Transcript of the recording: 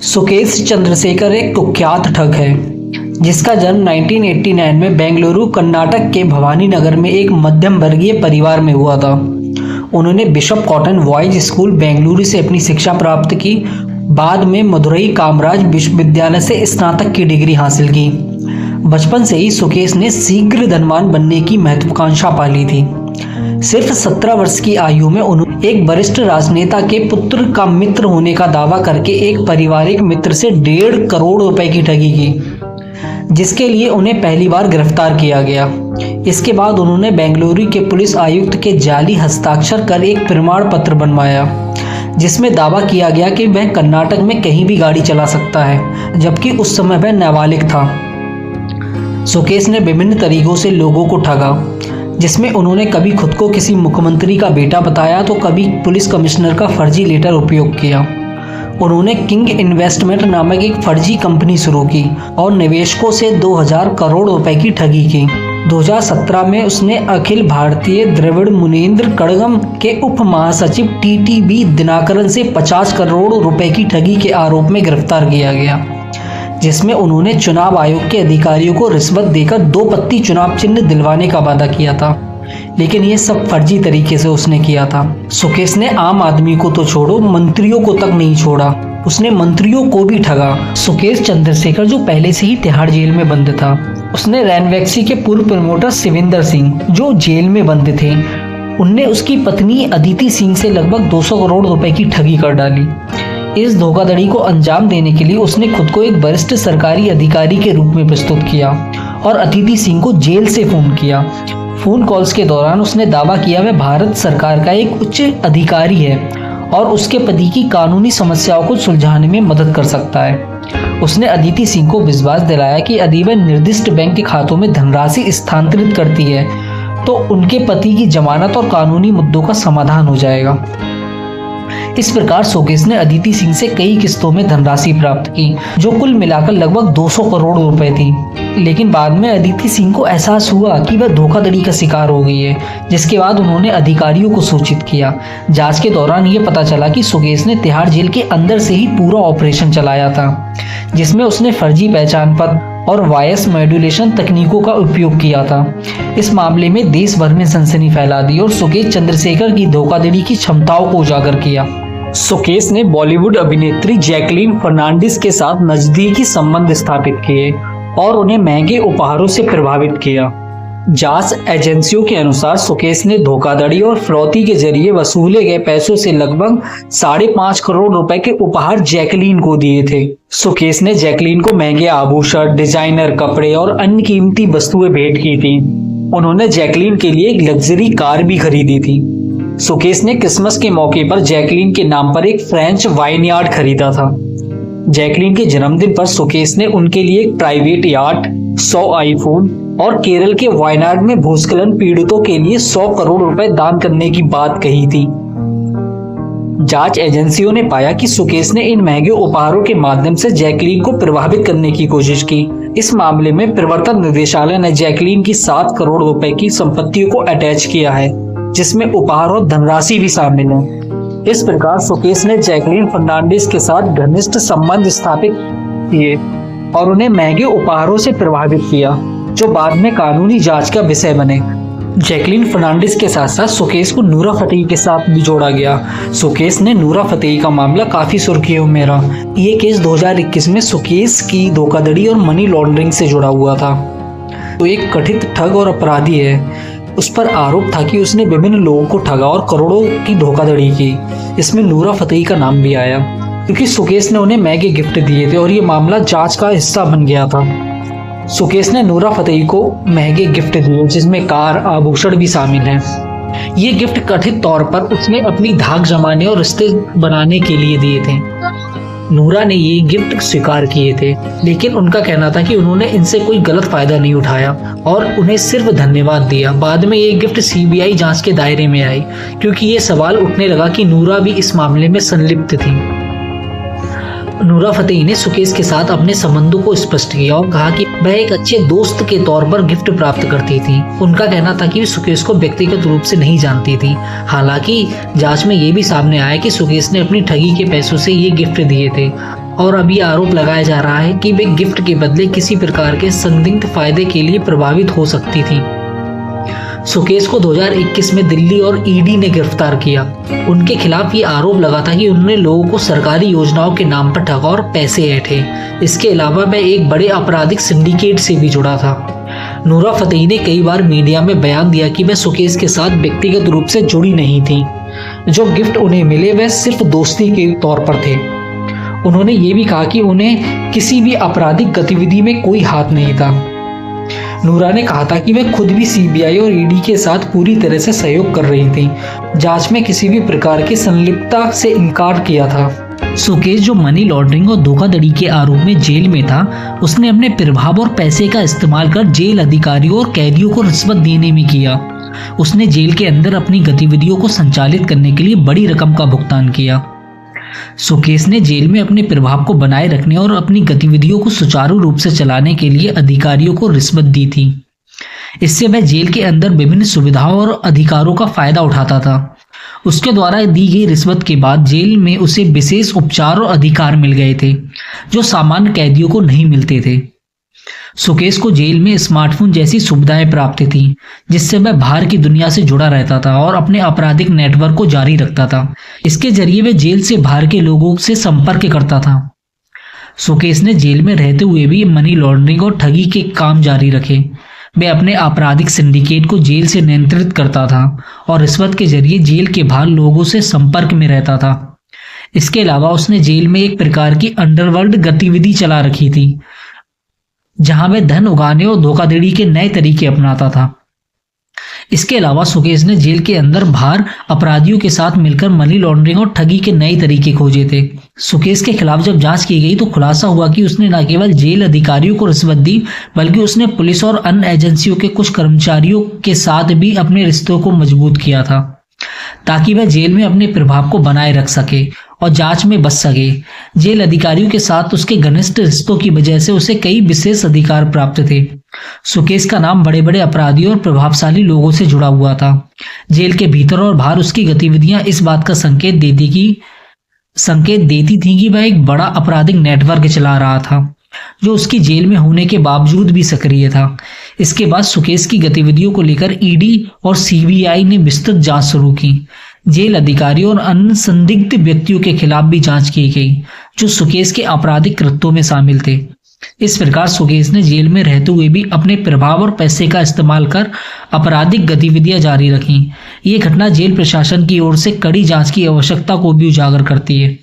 सुकेश चंद्रशेखर एक कुख्यात ठग है जिसका जन्म 1989 में बेंगलुरु कर्नाटक के भवानी नगर में एक मध्यम वर्गीय परिवार में हुआ था। उन्होंने bishop cotton boys school Bengaluru से अपनी शिक्षा प्राप्त की। बाद में मदुरई कामराज विश्वविद्यालय से स्नातक की डिग्री हासिल की। बचपन से ही सुकेश ने शीघ्र धनवान बनने की महत्वाकांक्षा पाली थी। सिर्फ 17 वर्ष की आयु में उन्होंने एक वरिष्ठ राजनेता के पुत्र का मित्र होने का दावा करके एक पारिवारिक मित्र से 1.5 करोड़ रुपए की ठगी की, जिसके लिए उन्हें पहली बार गिरफ्तार किया गया। इसके बाद उन्होंने बेंगलुरु के पुलिस आयुक्त के जाली हस्ताक्षर कर एक प्रमाण पत्र बनवाया, जिसमें दावा किया गया कि वह कर्नाटक में कहीं भी गाड़ी चला सकता है, जबकि उस समय वह नाबालिग था। सुकेश ने विभिन्न तरीकों से लोगों को ठगा, जिसमें उन्होंने कभी खुद को किसी मुख्यमंत्री का बेटा बताया तो कभी पुलिस कमिश्नर का फर्जी लेटर उपयोग किया। उन्होंने किंग इन्वेस्टमेंट नामक एक फर्जी कंपनी शुरू की और निवेशकों से 2000 करोड़ रुपए की ठगी की। 2017 में उसने अखिल भारतीय द्रविड़ मुनेंद्र कड़गम के उप महासचिव टीटीवी दिनाकरन से 50 करोड़ रुपए की ठगी के आरोप में गिरफ्तार किया गया, जिसमें उन्होंने चुनाव आयोग के अधिकारियों को रिश्वत देकर 2 पत्ती चुनाव चिन्ह दिलवाने का वादा किया था, लेकिन ये सब फर्जी तरीके से उसने किया था। सुकेश ने आम आदमी को तो छोड़ो, मंत्रियों को तक नहीं छोड़ा। उसने मंत्रियों को भी ठगा। सुकेश चंद्रशेखर जो पहले से ही तिहाड़ जेल में बंद था, उसने रैनवैक्सी के पूर्व प्रमोटर शिविंदर सिंह जो जेल में बंद थे, उनने उसकी पत्नी अदिति सिंह से लगभग 200 करोड़ रुपए की ठगी कर डाली। इस धोखाधड़ी को अंजाम देने के लिए उसने खुद को एक वरिष्ठ सरकारी अधिकारी के रूप में प्रस्तुत किया और अदिति सिंह को जेल से फोन किया। फोन कॉल्स के दौरान उसने दावा किया वह भारत सरकार का एक उच्च अधिकारी है और उसके पति की कानूनी समस्याओं को सुलझाने में मदद कर सकता है। उसने अदिति सिंह को विश्वास दिलाया कि यदि वह निर्दिष्ट बैंक के खातों में धनराशि स्थानांतरित करती है तो उनके पति की जमानत और कानूनी मुद्दों का समाधान हो जाएगा। इस प्रकार सुकेश ने अदिति सिंह से कई किस्तों में धनराशि प्राप्त की, जो कुल मिलाकर लगभग 200 करोड़ रुपए थी। लेकिन बाद में अदिति सिंह को एहसास हुआ कि वह धोखाधड़ी का शिकार हो गई है, जिसके बाद उन्होंने अधिकारियों को सूचित किया। जांच के दौरान यह पता चला कि सुकेश ने तिहाड़ जेल के अंदर से ही पूरा ऑपरेशन चलाया था, जिसमें उसने फर्जी पहचान पत्र और वॉइस मॉड्यूलेशन तकनीकों का उपयोग किया था। इस मामले में देश भर में सनसनी फैला दी और सुकेश चंद्रशेखर की धोखाधड़ी की क्षमताओं को उजागर किया। सुकेश ने बॉलीवुड अभिनेत्री जैकलीन फर्नांडिस के साथ नजदीकी संबंध स्थापित किए और उन्हें महंगे उपहारों से प्रभावित किया। जांच एजेंसियों के अनुसार सुकेश ने धोखाधड़ी और फिरौती के जरिए वसूले गए पैसों से लगभग 5.5 करोड़ रुपए के उपहार जैकलीन को दिए थे। सुकेश ने जैकलीन को महंगे आभूषण, डिजाइनर कपड़े और अन्य कीमती वस्तुएं भेंट की थी। उन्होंने जैकलीन के लिए एक लग्जरी कार भी खरीदी थी। सुकेश ने क्रिसमस के मौके पर जैकलीन के नाम पर एक फ्रेंच वाइनयार्ड खरीदा था। जैकलीन के जन्मदिन पर सुकेश ने उनके लिए एक प्राइवेट याट, 100 आईफोन और केरल के वायनाड में भूस्खलन पीड़ितों के लिए 100 करोड़ रुपए दान करने की बात कही थी। जांच एजेंसियों ने पाया कि सुकेश ने इन महंगे उपहारों के माध्यम से जैकलीन को प्रभावित करने की कोशिश की। इस मामले में प्रवर्तन निदेशालय ने जैकलीन की 7 करोड़ रुपए की संपत्तियों को अटैच किया है, जिसमें उपहार और धनराशि भी शामिल है। इस प्रकार सुकेश ने जैकलीन फर्नांडिस के साथ घनिष्ठ संबंध स्थापित किए और उन्हें महंगे उपहारों से प्रभावित किया, जो बाद में कानूनी जांच का विषय बने। जैकलीन फर्नांडिस के साथ साथ सुकेश को नूरा फतेही के साथ भी जोड़ा गया। सुकेश ने नूरा फतेही का मामला काफी सुर्खियों में रहा। ये केस 2021 में सुकेश की धोखाधड़ी और मनी लॉन्ड्रिंग से जुड़ा हुआ था। तो एक कथित ठग और अपराधी है। उस पर आरोप था कि उसने विभिन्न लोगों को ठगा और करोड़ों की धोखाधड़ी की। इसमें नूरा फतेही का नाम भी आया क्योंकि सुकेश ने उन्हें महंगे गिफ्ट दिए थे और ये मामला जांच का हिस्सा बन गया था। सुकेश ने नूरा फतेही को महंगे गिफ्ट दिए, जिसमें कार, आभूषण भी शामिल हैं। ये गिफ्ट कथित तौर पर उसने अपनी धाक जमाने और रिश्ते बनाने के लिए दिए थे। नूरा ने ये गिफ्ट स्वीकार किए थे, लेकिन उनका कहना था कि उन्होंने इनसे कोई गलत फायदा नहीं उठाया और उन्हें सिर्फ धन्यवाद दिया। बाद में ये गिफ्ट सीबीआई जांच के दायरे में आई क्योंकि ये सवाल उठने लगा कि नूरा भी इस मामले में संलिप्त थी। नूरा फतेही ने सुकेश के साथ अपने संबंधों को स्पष्ट किया और कहा कि वह एक अच्छे दोस्त के तौर पर गिफ्ट प्राप्त करती थी। उनका कहना था कि सुकेश को व्यक्तिगत रूप से नहीं जानती थी। हालांकि जांच में ये भी सामने आया कि सुकेश ने अपनी ठगी के पैसों से ये गिफ्ट दिए थे और अभी आरोप लगाया जा रहा है कि वे गिफ्ट के बदले किसी प्रकार के संदिग्ध फायदे के लिए प्रभावित हो सकती थी। सुकेश को 2021 में दिल्ली और ईडी ने गिरफ्तार किया। उनके खिलाफ ये आरोप लगा था कि उन्होंने लोगों को सरकारी योजनाओं के नाम पर ठगा और पैसे ऐंठे। इसके अलावा वह एक बड़े आपराधिक सिंडिकेट से भी जुड़ा था। नूरा फतेही ने कई बार मीडिया में बयान दिया कि वह सुकेश के साथ व्यक्तिगत रूप से जुड़ी नहीं थी। जो गिफ्ट उन्हें मिले वह सिर्फ दोस्ती के तौर पर थे। उन्होंने ये भी कहा कि उन्हें किसी भी आपराधिक गतिविधि में कोई हाथ नहीं था। नूरा ने कहा था कि वह खुद भी सीबीआई और ईडी के साथ पूरी तरह से सहयोग कर रही थी। जांच में किसी भी प्रकार की संलिप्तता से इनकार किया था। सुकेश, जो मनी लॉन्ड्रिंग और धोखाधड़ी के आरोप में जेल में था, उसने अपने प्रभाव और पैसे का इस्तेमाल कर जेल अधिकारियों और कैदियों को रिश्वत देने में किया। उसने जेल के अंदर अपनी गतिविधियों को संचालित करने के लिए बड़ी रकम का भुगतान किया। सुकेश ने जेल में अपने प्रभाव को बनाए रखने और अपनी गतिविधियों को सुचारू रूप से चलाने के लिए अधिकारियों को रिश्वत दी थी। इससे वह जेल के अंदर विभिन्न सुविधाओं और अधिकारों का फायदा उठाता था। उसके द्वारा दी गई रिश्वत के बाद जेल में उसे विशेष उपचार और अधिकार मिल गए थे, जो सामान्य कैदियों को नहीं मिलते थे। सुकेश को जेल में स्मार्टफोन जैसी सुविधाएं प्राप्त थी, जिससे वह बाहर की दुनिया से जुड़ा रहता था और अपने आपराधिक नेटवर्क को जारी रखता था। इसके जरिए वह जेल से बाहर के लोगों से संपर्क करता था। सुकेश ने जेल में रहते हुए भी मनी लॉन्ड्रिंग और ठगी के काम जारी रखे। वह अपने आपराधिक सिंडिकेट को जेल से नियंत्रित करता था और रिश्वत के जरिए जेल के बाहर लोगों से संपर्क में रहता था। इसके अलावा उसने जेल में एक प्रकार की अंडरवर्ल्ड गतिविधि चला रखी थी, जहां वह धन उगाने और धोखाधड़ी के नए तरीके अपनाता था। इसके अलावा सुकेश ने जेल के अंदर बाहर अपराधियों के साथ मिलकर मनी लॉन्ड्रिंग और ठगी के नए तरीके खोजे थे। सुकेश के खिलाफ जब जांच की गई तो खुलासा हुआ कि उसने न केवल जेल अधिकारियों को रिश्वत दी, बल्कि उसने पुलिस और अन्य एजेंसियों के कुछ कर्मचारियों के साथ भी अपने रिश्तों को मजबूत किया था, ताकि वह जेल में अपने प्रभाव को बनाए रख सके और जांच में बच सके। जेल अधिकारियों के साथ उसके घनिष्ठ रिश्तों की वजह से उसे कई विशेष अधिकार प्राप्त थे। सुकेश का नाम बड़े बड़े अपराधियों और प्रभावशाली लोगों से जुड़ा हुआ था। जेल के भीतर और बाहर उसकी गतिविधियां इस बात का संकेत देती थी कि वह एक बड़ा आपराधिक नेटवर्क चला रहा था, जो उसकी जेल में होने के बावजूद भी सक्रिय था। इसके बाद सुकेश की गतिविधियों को लेकर ईडी और सीबीआई ने विस्तृत जांच शुरू की। जेल अधिकारियों और अन्य संदिग्ध व्यक्तियों के खिलाफ भी जांच की गई, जो सुकेश के आपराधिक कृत्यों में शामिल थे। इस प्रकार सुकेश ने जेल में रहते हुए भी अपने प्रभाव और पैसे का इस्तेमाल कर आपराधिक गतिविधियां जारी रखी। ये घटना जेल प्रशासन की ओर से कड़ी जांच की आवश्यकता को भी उजागर करती है।